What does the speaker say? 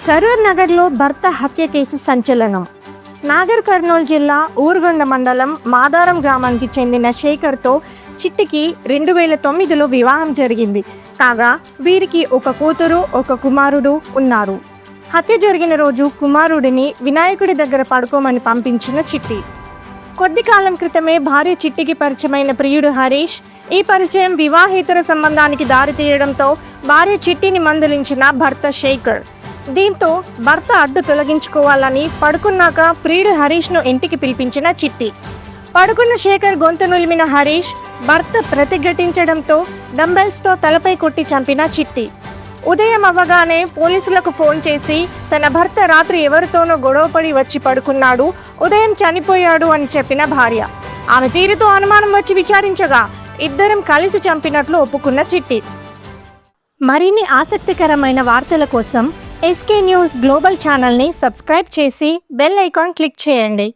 సరూర్ నగర్లో భర్త హత్య కేసు సంచలనం. నాగర్ కర్నూలు జిల్లా ఊర్గొండ మండలం మాదారం గ్రామానికి చెందిన శేఖర్తో చిట్టికి 2009లో వివాహం జరిగింది. కాగా వీరికి ఒక కూతురు, ఒక కుమారుడు ఉన్నారు. హత్య జరిగిన రోజు కుమారుడిని వినాయకుడి దగ్గర పడుకోమని పంపించిన చిట్టి. కొద్ది కాలం క్రితమే భార్య చిట్టికి పరిచయమైన ప్రియుడు హరీష్. ఈ పరిచయం వివాహేతర సంబంధానికి దారితీయడంతో భార్య చిట్టిని మందలించిన భర్త శేఖర్. దీంతో భర్త అడ్డు తొలగించుకోవాలని పడుకున్నాక ప్రియుడు హరీష్ను ఇంటికి పిలిపించిన చిట్టి. పడుకున్న శేఖర్ గొంతు నులిమిన హరీష్ భర్త ప్రతిఘటించడంతో డంబెల్స్తో తలపై కొట్టి చంపిన చిట్టి. ఉదయం అవ్వగానే పోలీసులకు ఫోన్ చేసి తన భర్త రాత్రి ఎవరితోనో గొడవపడి వచ్చి పడుకున్నాడు, ఉదయం చనిపోయాడు అని చెప్పిన భార్య. ఆమె తీరుతో అనుమానం వచ్చి విచారించగా ఇద్దరం కలిసి చంపినట్లు ఒప్పుకున్న చిట్టి. మరిన్ని ఆసక్తికరమైన వార్తల కోసం SK న్యూస్ గ్లోబల్ ఛానల్ని సబ్స్క్రైబ్ చేసి బెల్ ఐకాన్ క్లిక్ చేయండి.